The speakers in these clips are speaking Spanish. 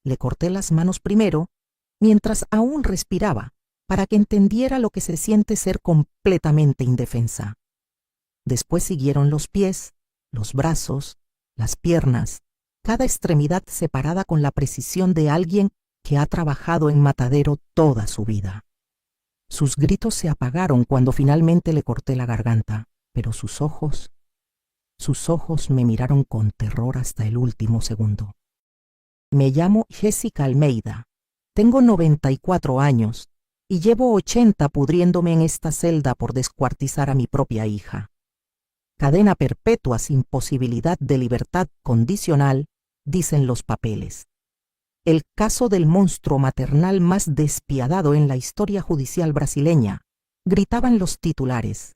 Le corté las manos primero, mientras aún respiraba, para que entendiera lo que se siente ser completamente indefensa. Después siguieron los pies, los brazos, las piernas, cada extremidad separada con la precisión de alguien que ha trabajado en matadero toda su vida. Sus gritos se apagaron cuando finalmente le corté la garganta, pero sus ojos me miraron con terror hasta el último segundo. Me llamo Jessica Almeida, tengo 94 años y llevo 80 pudriéndome en esta celda por descuartizar a mi propia hija. Cadena perpetua sin posibilidad de libertad condicional, dicen los papeles. El caso del monstruo maternal más despiadado en la historia judicial brasileña, gritaban los titulares.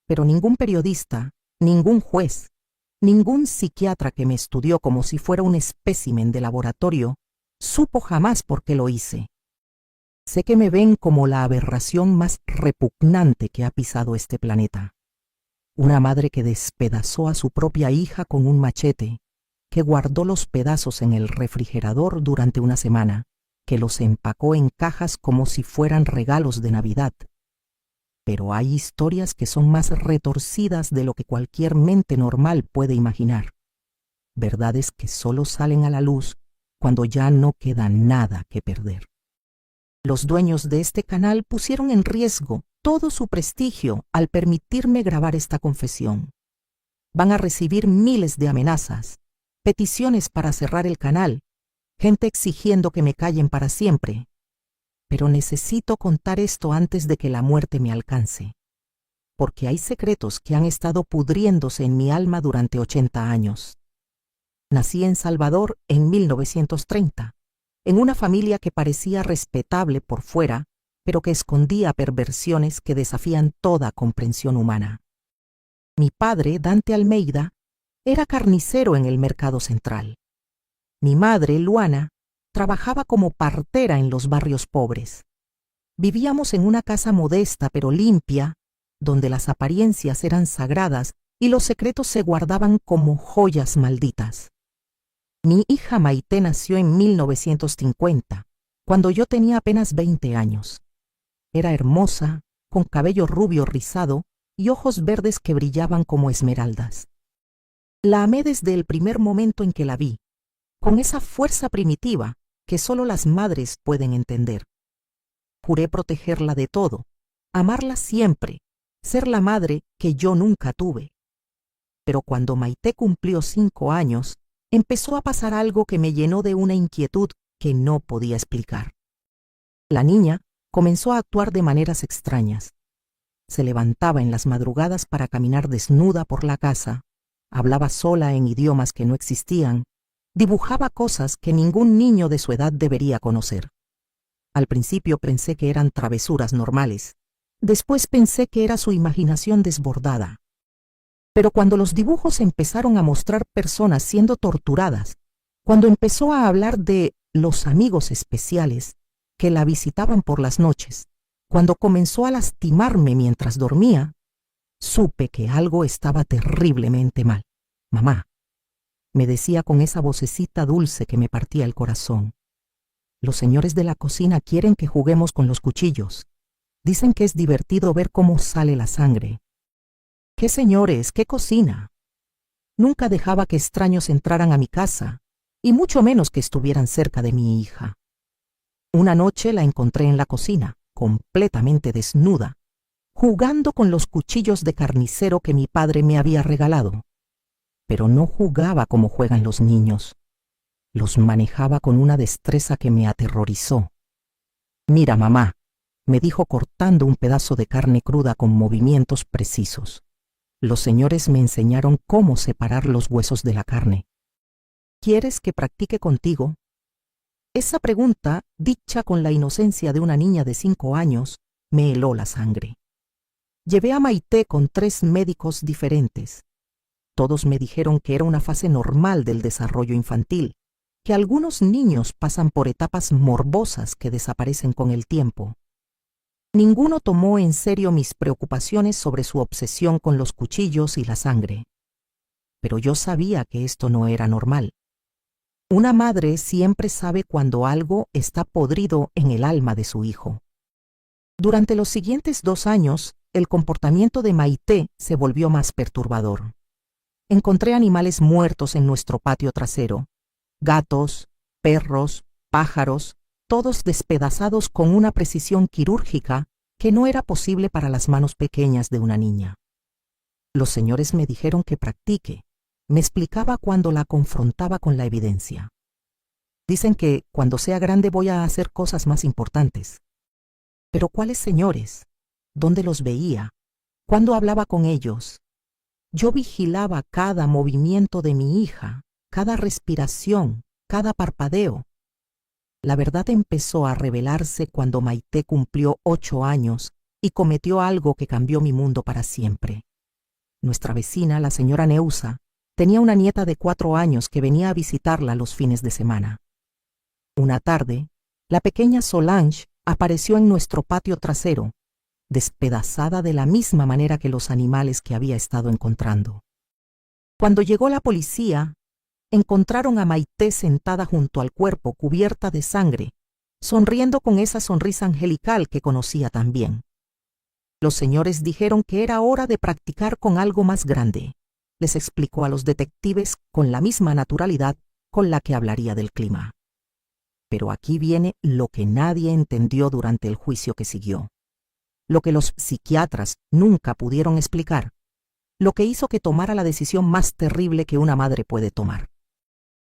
Pero ningún periodista, ningún juez, ningún psiquiatra que me estudió como si fuera un espécimen de laboratorio, supo jamás por qué lo hice. Sé que me ven como la aberración más repugnante que ha pisado este planeta. Una madre que despedazó a su propia hija con un machete, que guardó los pedazos en el refrigerador durante una semana, que los empacó en cajas como si fueran regalos de Navidad. Pero hay historias que son más retorcidas de lo que cualquier mente normal puede imaginar. Verdades que solo salen a la luz cuando ya no queda nada que perder. Los dueños de este canal pusieron en riesgo todo su prestigio al permitirme grabar esta confesión. Van a recibir miles de amenazas, peticiones para cerrar el canal, gente exigiendo que me callen para siempre. Pero necesito contar esto antes de que la muerte me alcance, porque hay secretos que han estado pudriéndose en mi alma durante 80 años. Nací en Salvador en 1930, en una familia que parecía respetable por fuera, pero que escondía perversiones que desafían toda comprensión humana. Mi padre, Dante Almeida, era carnicero en el mercado central. Mi madre, Luana, trabajaba como partera en los barrios pobres. Vivíamos en una casa modesta pero limpia, donde las apariencias eran sagradas y los secretos se guardaban como joyas malditas. Mi hija Maite nació en 1950, cuando yo tenía apenas 20 años. Era hermosa, con cabello rubio rizado y ojos verdes que brillaban como esmeraldas. La amé desde el primer momento en que la vi, con esa fuerza primitiva que solo las madres pueden entender. Juré protegerla de todo, amarla siempre, ser la madre que yo nunca tuve. Pero cuando Maite cumplió 5 años, empezó a pasar algo que me llenó de una inquietud que no podía explicar. La niña comenzó a actuar de maneras extrañas. Se levantaba en las madrugadas para caminar desnuda por la casa, hablaba sola en idiomas que no existían, dibujaba cosas que ningún niño de su edad debería conocer. Al principio pensé que eran travesuras normales, después pensé que era su imaginación desbordada. Pero cuando los dibujos empezaron a mostrar personas siendo torturadas, cuando empezó a hablar de los amigos especiales que la visitaban por las noches, cuando comenzó a lastimarme mientras dormía, supe que algo estaba terriblemente mal. Mamá, me decía con esa vocecita dulce que me partía el corazón. Los señores de la cocina quieren que juguemos con los cuchillos. Dicen que es divertido ver cómo sale la sangre. ¿Qué señores? ¿Qué cocina? Nunca dejaba que extraños entraran a mi casa, y mucho menos que estuvieran cerca de mi hija. Una noche la encontré en la cocina, completamente desnuda, jugando con los cuchillos de carnicero que mi padre me había regalado. Pero no jugaba como juegan los niños. Los manejaba con una destreza que me aterrorizó. Mira, mamá, me dijo cortando un pedazo de carne cruda con movimientos precisos. Los señores me enseñaron cómo separar los huesos de la carne. ¿Quieres que practique contigo? Esa pregunta, dicha con la inocencia de una niña de 5 años, me heló la sangre. Llevé a Maite con 3 médicos diferentes. Todos me dijeron que era una fase normal del desarrollo infantil, que algunos niños pasan por etapas morbosas que desaparecen con el tiempo. Ninguno tomó en serio mis preocupaciones sobre su obsesión con los cuchillos y la sangre. Pero yo sabía que esto no era normal. Una madre siempre sabe cuando algo está podrido en el alma de su hijo. Durante los siguientes 2 años, el comportamiento de Maite se volvió más perturbador. Encontré animales muertos en nuestro patio trasero. Gatos, perros, pájaros, todos despedazados con una precisión quirúrgica que no era posible para las manos pequeñas de una niña. Los señores me dijeron que practique. Me explicaba cuando la confrontaba con la evidencia. Dicen que cuando sea grande voy a hacer cosas más importantes. Pero ¿cuáles señores? ¿Dónde los veía? ¿Cuándo hablaba con ellos? Yo vigilaba cada movimiento de mi hija, cada respiración, cada parpadeo. La verdad empezó a revelarse cuando Maite cumplió 8 años y cometió algo que cambió mi mundo para siempre. Nuestra vecina, la señora Neusa, tenía una nieta de 4 años que venía a visitarla los fines de semana. Una tarde, la pequeña Solange apareció en nuestro patio trasero, despedazada de la misma manera que los animales que había estado encontrando. Cuando llegó la policía, encontraron a Maite sentada junto al cuerpo cubierta de sangre, sonriendo con esa sonrisa angelical que conocía tan bien. Los señores dijeron que era hora de practicar con algo más grande. Les explicó a los detectives con la misma naturalidad con la que hablaría del clima. Pero aquí viene lo que nadie entendió durante el juicio que siguió. Lo que los psiquiatras nunca pudieron explicar. Lo que hizo que tomara la decisión más terrible que una madre puede tomar.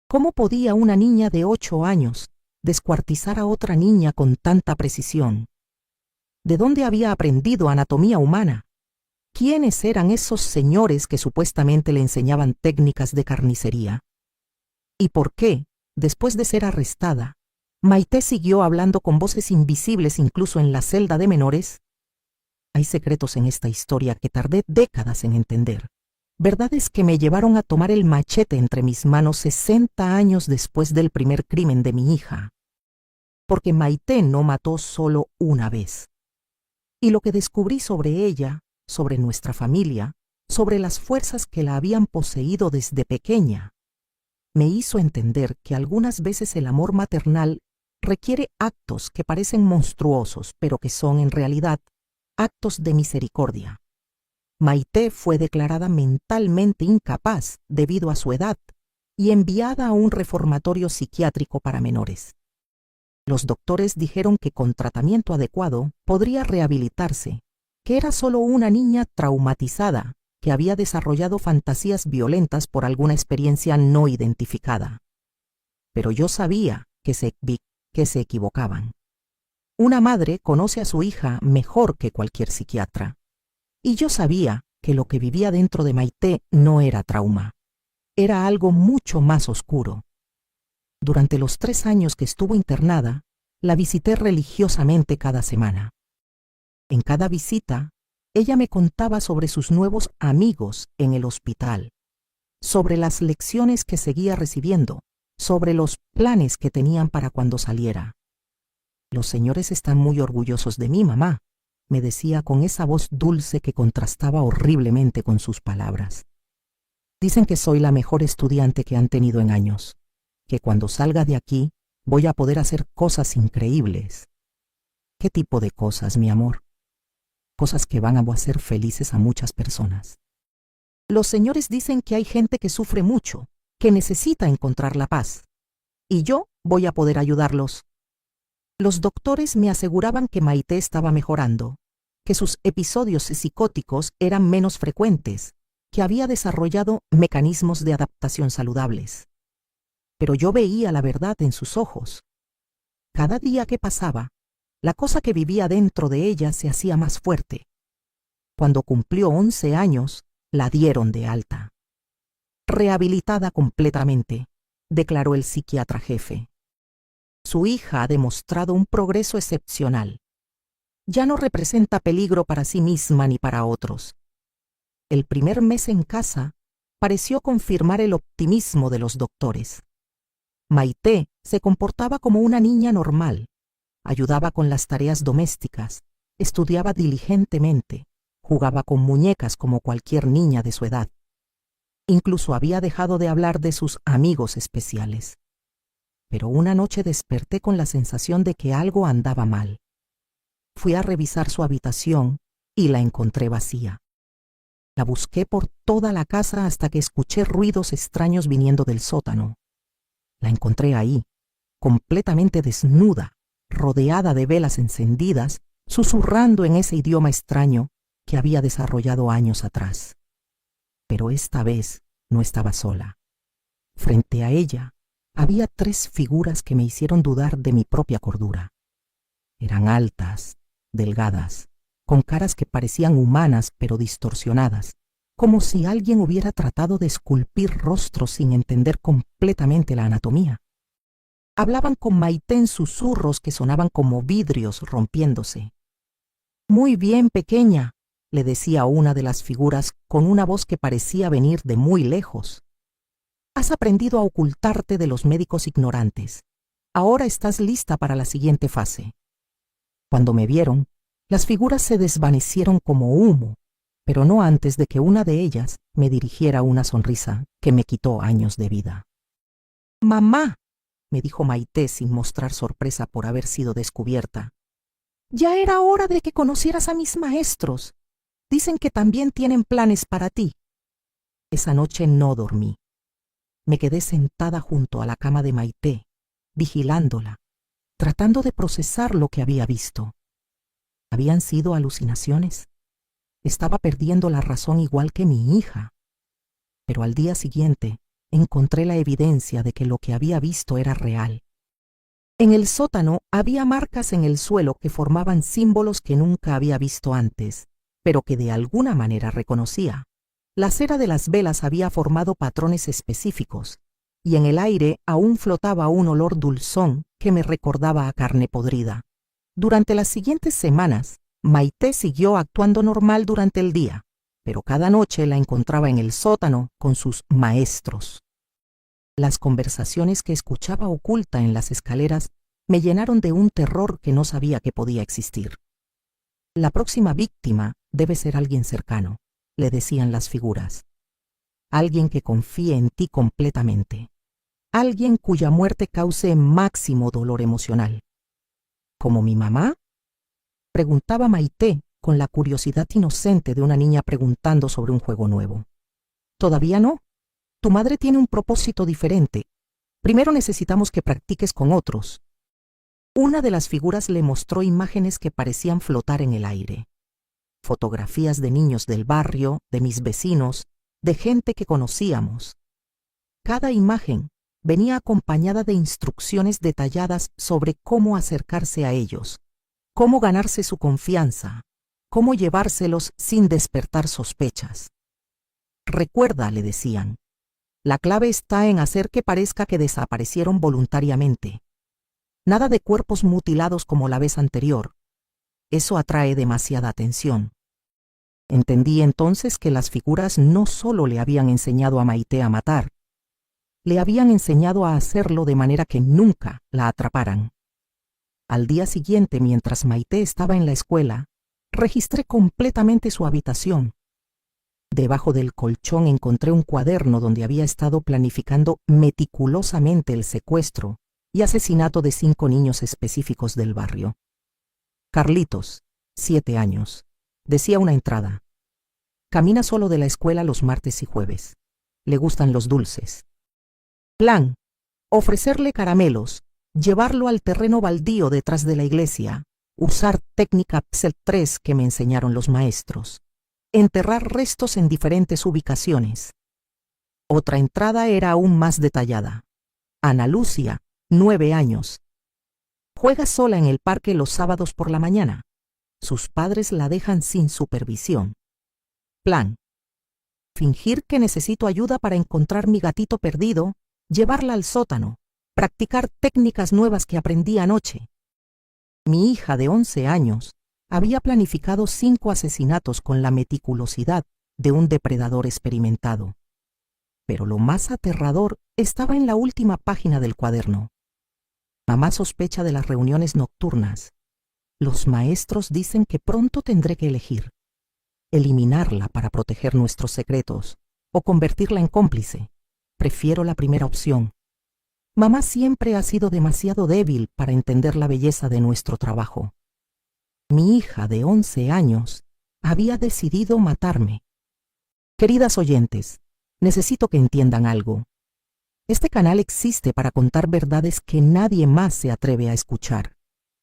¿Cómo podía una niña de 8 años descuartizar a otra niña con tanta precisión? ¿De dónde había aprendido anatomía humana? ¿Quiénes eran esos señores que supuestamente le enseñaban técnicas de carnicería? ¿Y por qué, después de ser arrestada, Maite siguió hablando con voces invisibles incluso en la celda de menores? Hay secretos en esta historia que tardé décadas en entender. Verdades que me llevaron a tomar el machete entre mis manos 60 años después del primer crimen de mi hija. Porque Maite no mató solo una vez. Y lo que descubrí sobre ella, sobre nuestra familia, sobre las fuerzas que la habían poseído desde pequeña, me hizo entender que algunas veces el amor maternal requiere actos que parecen monstruosos, pero que son en realidad actos de misericordia. Maite fue declarada mentalmente incapaz debido a su edad y enviada a un reformatorio psiquiátrico para menores. Los doctores dijeron que con tratamiento adecuado podría rehabilitarse, que era solo una niña traumatizada que había desarrollado fantasías violentas por alguna experiencia no identificada. Pero yo sabía que se equivocaban. Una madre conoce a su hija mejor que cualquier psiquiatra. Y yo sabía que lo que vivía dentro de Maite no era trauma. Era algo mucho más oscuro. Durante los 3 años que estuvo internada, la visité religiosamente cada semana. En cada visita, ella me contaba sobre sus nuevos amigos en el hospital, sobre las lecciones que seguía recibiendo, sobre los planes que tenían para cuando saliera. Los señores están muy orgullosos de mí, mamá, me decía con esa voz dulce que contrastaba horriblemente con sus palabras. Dicen que soy la mejor estudiante que han tenido en años, que cuando salga de aquí voy a poder hacer cosas increíbles. ¿Qué tipo de cosas, mi amor? Cosas que van a hacer felices a muchas personas. Los señores dicen que hay gente que sufre mucho, que necesita encontrar la paz, y yo voy a poder ayudarlos. Los doctores me aseguraban que Maite estaba mejorando, que sus episodios psicóticos eran menos frecuentes, que había desarrollado mecanismos de adaptación saludables. Pero yo veía la verdad en sus ojos. Cada día que pasaba, la cosa que vivía dentro de ella se hacía más fuerte. Cuando cumplió 11 años, la dieron de alta. Rehabilitada completamente, declaró el psiquiatra jefe. Su hija ha demostrado un progreso excepcional. Ya no representa peligro para sí misma ni para otros. El primer mes en casa pareció confirmar el optimismo de los doctores. Maite se comportaba como una niña normal, ayudaba con las tareas domésticas, estudiaba diligentemente, jugaba con muñecas como cualquier niña de su edad. Incluso había dejado de hablar de sus amigos especiales. pero una noche desperté con la sensación de que algo andaba mal. Fui a revisar su habitación y la encontré vacía. La busqué por toda la casa hasta que escuché ruidos extraños viniendo del sótano. La encontré ahí, completamente desnuda, rodeada de velas encendidas, susurrando en ese idioma extraño que había desarrollado años atrás. Pero esta vez no estaba sola. Frente a ella había 3 figuras que me hicieron dudar de mi propia cordura. Eran altas, delgadas, con caras que parecían humanas pero distorsionadas, como si alguien hubiera tratado de esculpir rostros sin entender completamente la anatomía. Hablaban con Maite en susurros que sonaban como vidrios rompiéndose. «Muy bien, pequeña», le decía una de las figuras con una voz que parecía venir de muy lejos. «Has aprendido a ocultarte de los médicos ignorantes. Ahora estás lista para la siguiente fase». Cuando me vieron, las figuras se desvanecieron como humo, pero no antes de que una de ellas me dirigiera una sonrisa que me quitó años de vida. «Mamá», me dijo Maite sin mostrar sorpresa por haber sido descubierta, «ya era hora de que conocieras a mis maestros. Dicen que también tienen planes para ti». Esa noche no dormí. Me quedé sentada junto a la cama de Maite, vigilándola, tratando de procesar lo que había visto. ¿Habían sido alucinaciones? Estaba perdiendo la razón igual que mi hija. Pero al día siguiente encontré la evidencia de que lo que había visto era real. En el sótano había marcas en el suelo que formaban símbolos que nunca había visto antes, pero que de alguna manera reconocía. La cera de las velas había formado patrones específicos, y en el aire aún flotaba un olor dulzón que me recordaba a carne podrida. Durante las siguientes semanas, Maite siguió actuando normal durante el día, pero cada noche la encontraba en el sótano con sus maestros. Las conversaciones que escuchaba oculta en las escaleras me llenaron de un terror que no sabía que podía existir. «La próxima víctima debe ser alguien cercano», le decían las figuras. «Alguien que confíe en ti completamente. Alguien cuya muerte cause máximo dolor emocional». «¿Como mi mamá?», preguntaba Maite con la curiosidad inocente de una niña preguntando sobre un juego nuevo. «Todavía no. Tu madre tiene un propósito diferente. Primero necesitamos que practiques con otros». Una de las figuras le mostró imágenes que parecían flotar en el aire. Fotografías de niños del barrio, de mis vecinos, de gente que conocíamos. Cada imagen venía acompañada de instrucciones detalladas sobre cómo acercarse a ellos, cómo ganarse su confianza, cómo llevárselos sin despertar sospechas. «Recuerda», le decían, «la clave está en hacer que parezca que desaparecieron voluntariamente. Nada de cuerpos mutilados como la vez anterior. Eso atrae demasiada atención». Entendí entonces que las figuras no solo le habían enseñado a Maite a matar, le habían enseñado a hacerlo de manera que nunca la atraparan. Al día siguiente, mientras Maite estaba en la escuela, registré completamente su habitación. Debajo del colchón encontré un cuaderno donde había estado planificando meticulosamente el secuestro y asesinato de 5 niños específicos del barrio. «Carlitos, 7 años», decía una entrada. «Camina solo de la escuela los martes y jueves. Le gustan los dulces. Plan: ofrecerle caramelos, llevarlo al terreno baldío detrás de la iglesia, usar técnica PSEL-3 que me enseñaron los maestros, enterrar restos en diferentes ubicaciones». Otra entrada era aún más detallada. «Ana Lucia, 9 años. Juega sola en el parque los sábados por la mañana. Sus padres la dejan sin supervisión. Plan: fingir que necesito ayuda para encontrar mi gatito perdido, llevarla al sótano, practicar técnicas nuevas que aprendí anoche». Mi hija de 11 años había planificado 5 asesinatos con la meticulosidad de un depredador experimentado. Pero lo más aterrador estaba en la última página del cuaderno. «Mamá sospecha de las reuniones nocturnas. Los maestros dicen que pronto tendré que elegir. Eliminarla para proteger nuestros secretos o convertirla en cómplice. Prefiero la primera opción. Mamá siempre ha sido demasiado débil para entender la belleza de nuestro trabajo. Mi hija de 11 años había decidido matarme. Queridas oyentes, necesito que entiendan algo. Este canal existe para contar verdades que nadie más se atreve a escuchar.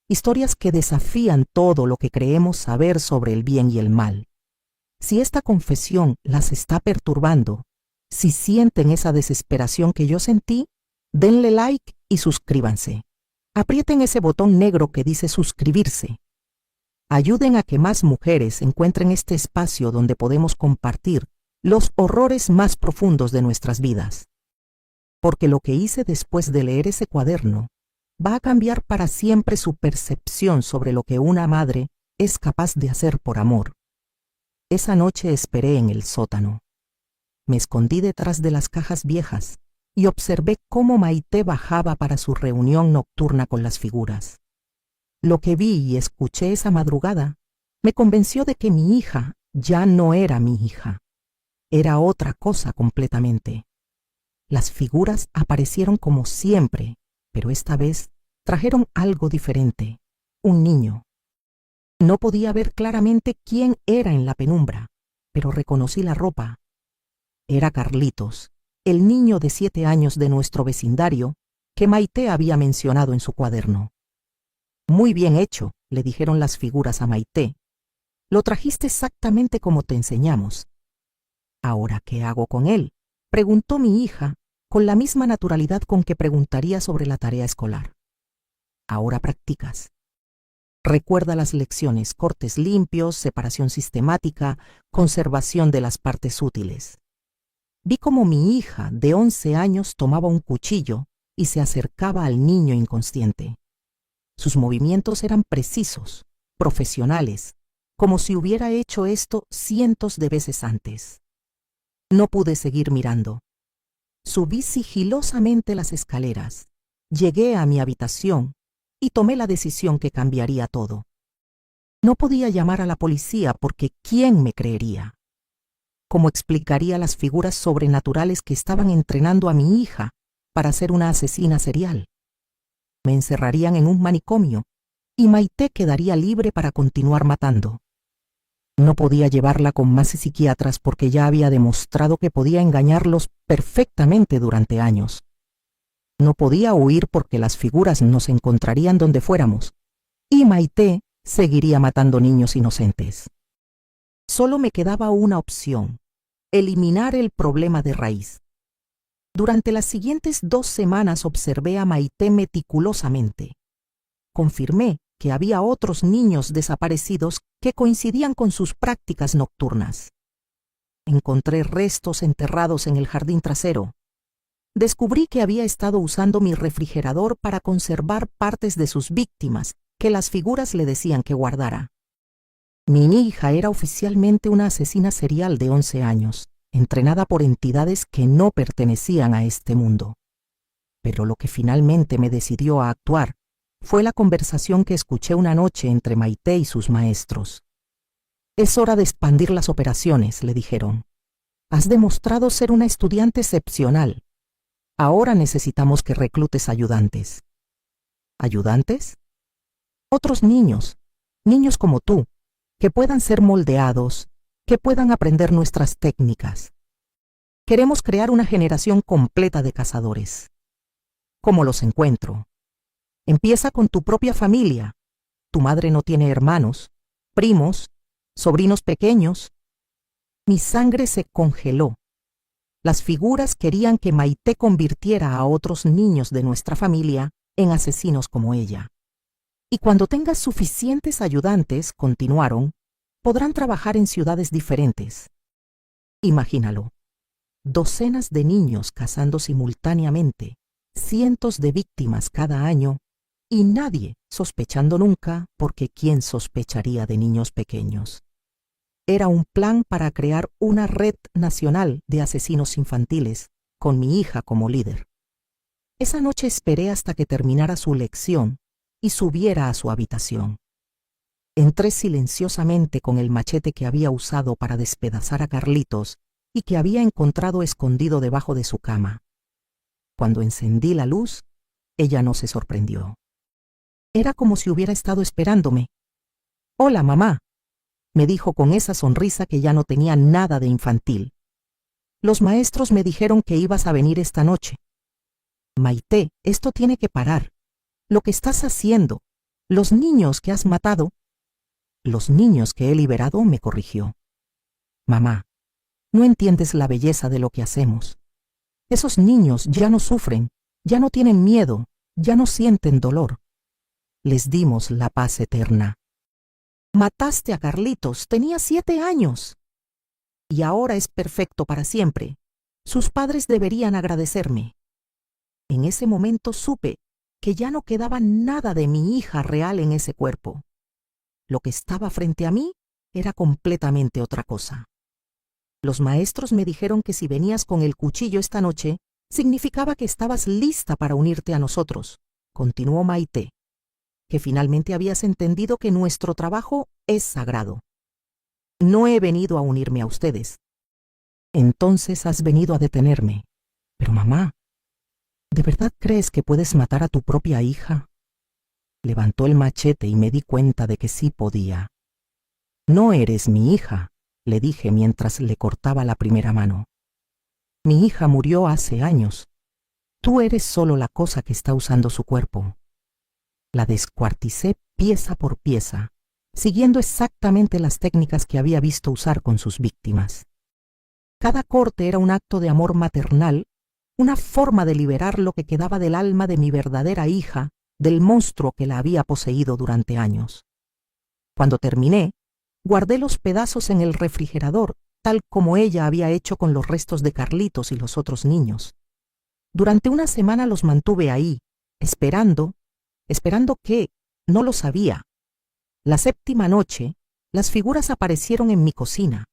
Historias que desafían todo lo que creemos saber sobre el bien y el mal. Si esta confesión las está perturbando, si sienten esa desesperación que yo sentí, denle like y suscríbanse. Aprieten ese botón negro que dice suscribirse. Ayuden a que más mujeres encuentren este espacio donde podemos compartir los horrores más profundos de nuestras vidas. Porque lo que hice después de leer ese cuaderno va a cambiar para siempre su percepción sobre lo que una madre es capaz de hacer por amor. Esa noche esperé en el sótano. Me escondí detrás de las cajas viejas y observé cómo Maite bajaba para su reunión nocturna con las figuras. Lo que vi y escuché esa madrugada me convenció de que mi hija ya no era mi hija. Era otra cosa completamente. Las figuras aparecieron como siempre, pero esta vez trajeron algo diferente, un niño. No podía ver claramente quién era en la penumbra, pero reconocí la ropa. Era Carlitos, el niño de 7 años de nuestro vecindario que Maite había mencionado en su cuaderno. Muy bien hecho, le dijeron las figuras a Maite. Lo trajiste exactamente como te enseñamos. ¿Ahora qué hago con él?, preguntó mi hija, con la misma naturalidad con que preguntaría sobre la tarea escolar. Ahora practicas. Recuerda las lecciones: cortes limpios, separación sistemática, conservación de las partes útiles. Vi cómo mi hija de 11 años tomaba un cuchillo y se acercaba al niño inconsciente. Sus movimientos eran precisos, profesionales, como si hubiera hecho esto cientos de veces antes. No pude seguir mirando. Subí sigilosamente las escaleras, llegué a mi habitación y tomé la decisión que cambiaría todo. No podía llamar a la policía porque ¿quién me creería? ¿Cómo explicaría las figuras sobrenaturales que estaban entrenando a mi hija para ser una asesina serial? Me encerrarían en un manicomio y Maite quedaría libre para continuar matando. No podía llevarla con más psiquiatras porque ya había demostrado que podía engañarlos perfectamente durante años. No podía huir porque las figuras nos encontrarían donde fuéramos, y Maite seguiría matando niños inocentes. Solo me quedaba una opción: eliminar el problema de raíz. Durante las siguientes 2 semanas observé a Maite meticulosamente. Confirmé que había otros niños desaparecidos que coincidían con sus prácticas nocturnas. Encontré restos enterrados en el jardín trasero. Descubrí que había estado usando mi refrigerador para conservar partes de sus víctimas que las figuras le decían que guardara. Mi hija era oficialmente una asesina serial de 11 años, entrenada por entidades que no pertenecían a este mundo. Pero lo que finalmente me decidió a actuar fue la conversación que escuché una noche entre Maite y sus maestros. «Es hora de expandir las operaciones», le dijeron. «Has demostrado ser una estudiante excepcional. Ahora necesitamos que reclutes ayudantes». ¿Ayudantes? Otros niños, niños como tú, que puedan ser moldeados, que puedan aprender nuestras técnicas. Queremos crear una generación completa de cazadores. ¿Cómo los encuentro? Empieza con tu propia familia. Tu madre no tiene hermanos, primos, sobrinos pequeños. Mi sangre se congeló. Las figuras querían que Maite convirtiera a otros niños de nuestra familia en asesinos como ella. Y cuando tengas suficientes ayudantes, continuaron, podrán trabajar en ciudades diferentes. Imagínalo: docenas de niños cazando simultáneamente, cientos de víctimas cada año, y nadie sospechando nunca, porque ¿quién sospecharía de niños pequeños? Era un plan para crear una red nacional de asesinos infantiles, con mi hija como líder. Esa noche esperé hasta que terminara su lección y subiera a su habitación. Entré silenciosamente con el machete que había usado para despedazar a Carlitos y que había encontrado escondido debajo de su cama. Cuando encendí la luz, ella no se sorprendió. Era como si hubiera estado esperándome. «Hola, mamá», me dijo con esa sonrisa que ya no tenía nada de infantil. «Los maestros me dijeron que ibas a venir esta noche. Maite, esto tiene que parar. Lo que estás haciendo, los niños que has matado». «Los niños que he liberado», me corrigió. «Mamá, no entiendes la belleza de lo que hacemos. Esos niños ya no sufren, ya no tienen miedo, ya no sienten dolor. Les dimos la paz eterna. Mataste a Carlitos, tenía 7 años. Y ahora es perfecto para siempre. Sus padres deberían agradecerme». En ese momento supe que ya no quedaba nada de mi hija real en ese cuerpo. Lo que estaba frente a mí era completamente otra cosa. Los maestros me dijeron que si venías con el cuchillo esta noche, significaba que estabas lista para unirte a nosotros, continuó Maite, que finalmente habías entendido que nuestro trabajo es sagrado. No he venido a unirme a ustedes. Entonces has venido a detenerme. Pero mamá, ¿de verdad crees que puedes matar a tu propia hija? Levantó el machete y me di cuenta de que sí podía. No eres mi hija, le dije mientras le cortaba la primera mano. Mi hija murió hace años. Tú eres solo la cosa que está usando su cuerpo. La descuarticé pieza por pieza, siguiendo exactamente las técnicas que había visto usar con sus víctimas. Cada corte era un acto de amor maternal, una forma de liberar lo que quedaba del alma de mi verdadera hija, del monstruo que la había poseído durante años. Cuando terminé, guardé los pedazos en el refrigerador, tal como ella había hecho con los restos de Carlitos y los otros niños. Durante una semana los mantuve ahí, esperando que, no lo sabía. La 7ª noche, las figuras aparecieron en mi cocina.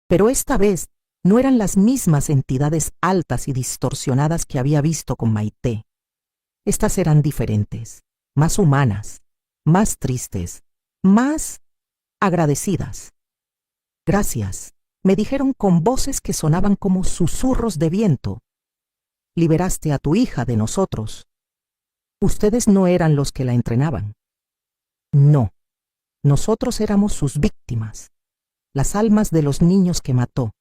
Pero esta vez no eran las mismas entidades altas y distorsionadas que había visto con Maite. Estas eran diferentes, más humanas, más tristes, más agradecidas. «Gracias», me dijeron con voces que sonaban como susurros de viento. «Liberaste a tu hija de nosotros. Ustedes no eran los que la entrenaban. No, nosotros éramos sus víctimas, las almas de los niños que mató.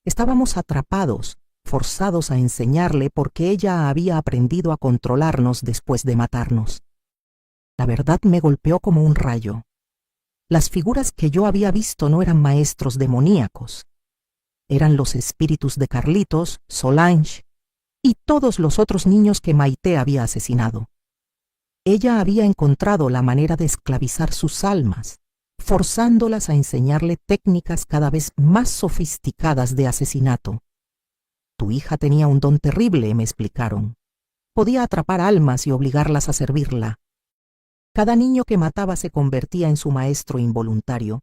Estábamos atrapados, forzados a enseñarle porque ella había aprendido a controlarnos después de matarnos». La verdad me golpeó como un rayo. Las figuras que yo había visto no eran maestros demoníacos. Eran los espíritus de Carlitos, Solange y todos los otros niños que Maite había asesinado. Ella había encontrado la manera de esclavizar sus almas, forzándolas a enseñarle técnicas cada vez más sofisticadas de asesinato. «Tu hija tenía un don terrible», me explicaron. «Podía atrapar almas y obligarlas a servirla. Cada niño que mataba se convertía en su maestro involuntario,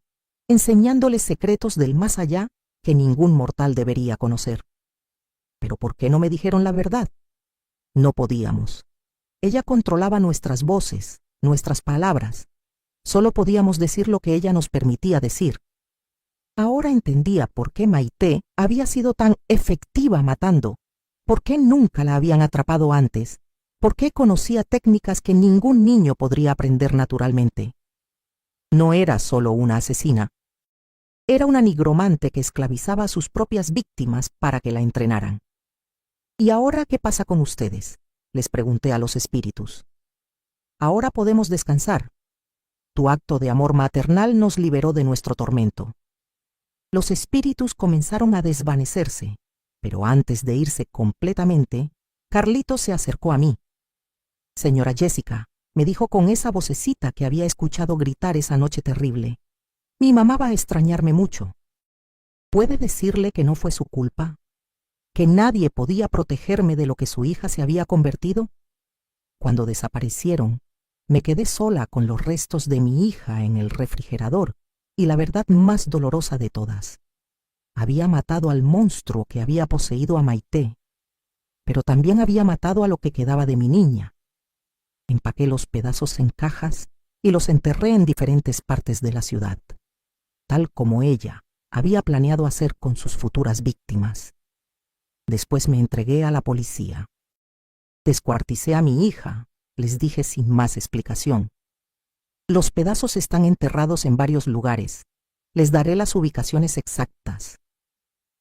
enseñándoles secretos del más allá que ningún mortal debería conocer». ¿Pero por qué no me dijeron la verdad? No podíamos. Ella controlaba nuestras voces, nuestras palabras. Solo podíamos decir lo que ella nos permitía decir. Ahora entendía por qué Maite había sido tan efectiva matando, por qué nunca la habían atrapado antes, por qué conocía técnicas que ningún niño podría aprender naturalmente. No era solo una asesina. Era una nigromante que esclavizaba a sus propias víctimas para que la entrenaran. «¿Y ahora qué pasa con ustedes?», les pregunté a los espíritus. «Ahora podemos descansar. Tu acto de amor maternal nos liberó de nuestro tormento». Los espíritus comenzaron a desvanecerse, pero antes de irse completamente, Carlitos se acercó a mí. «Señora Jessica», me dijo con esa vocecita que había escuchado gritar esa noche terrible, «mi mamá va a extrañarme mucho. ¿Puede decirle que no fue su culpa? ¿Que nadie podía protegerme de lo que su hija se había convertido? Cuando desaparecieron, me quedé sola con los restos de mi hija en el refrigerador y la verdad más dolorosa de todas. Había matado al monstruo que había poseído a Maite, pero también había matado a lo que quedaba de mi niña. Empaqué los pedazos en cajas y los enterré en diferentes partes de la ciudad, tal como ella había planeado hacer con sus futuras víctimas. Después me entregué a la policía. Descuarticé a mi hija, les dije sin más explicación. Los pedazos están enterrados en varios lugares. Les daré las ubicaciones exactas.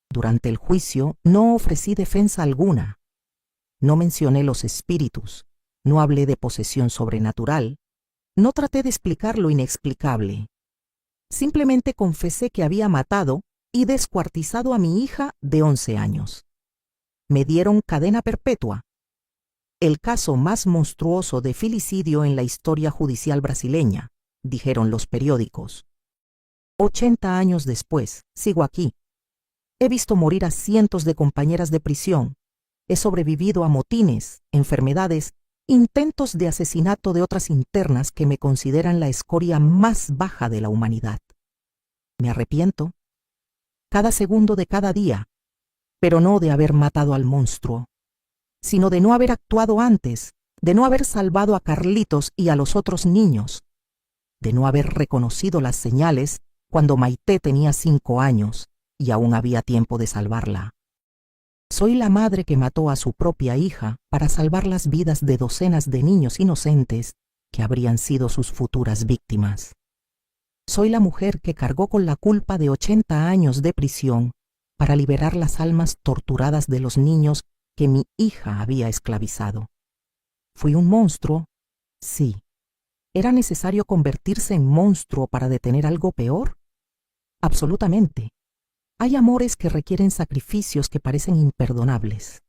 Durante el juicio no ofrecí defensa alguna. No mencioné los espíritus, no hablé de posesión sobrenatural, no traté de explicar lo inexplicable. Simplemente confesé que había matado y descuartizado a mi hija de 11 años. Me dieron cadena perpetua. El caso más monstruoso de filicidio en la historia judicial brasileña, dijeron los periódicos. 80 años después, sigo aquí. He visto morir a cientos de compañeras de prisión. He sobrevivido a motines, enfermedades, intentos de asesinato de otras internas que me consideran la escoria más baja de la humanidad. Me arrepiento cada segundo de cada día, pero no de haber matado al monstruo, sino de no haber actuado antes, de no haber salvado a Carlitos y a los otros niños, de no haber reconocido las señales cuando Maite tenía 5 años y aún había tiempo de salvarla. Soy la madre que mató a su propia hija para salvar las vidas de docenas de niños inocentes que habrían sido sus futuras víctimas. Soy la mujer que cargó con la culpa de 80 años de prisión para liberar las almas torturadas de los niños que mi hija había esclavizado. ¿Fui un monstruo? Sí. ¿Era necesario convertirse en monstruo para detener algo peor? Absolutamente. Hay amores que requieren sacrificios que parecen imperdonables.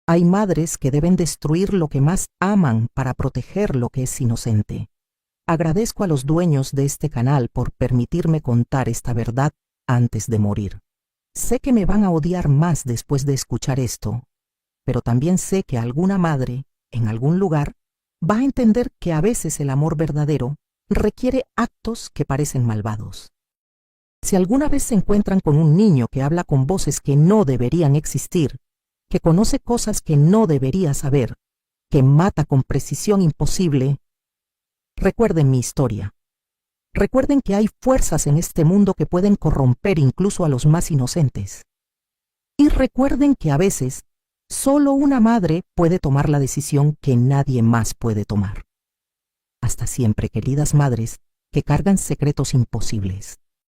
Hay madres que deben destruir lo que más aman para proteger lo que es inocente. Agradezco a los dueños de este canal por permitirme contar esta verdad antes de morir. Sé que me van a odiar más después de escuchar esto, pero también sé que alguna madre, en algún lugar, va a entender que a veces el amor verdadero requiere actos que parecen malvados. Si alguna vez se encuentran con un niño que habla con voces que no deberían existir, que conoce cosas que no debería saber, que mata con precisión imposible, recuerden mi historia. Recuerden que hay fuerzas en este mundo que pueden corromper incluso a los más inocentes. Y recuerden que a veces solo una madre puede tomar la decisión que nadie más puede tomar. Hasta siempre, queridas madres, que cargan secretos imposibles.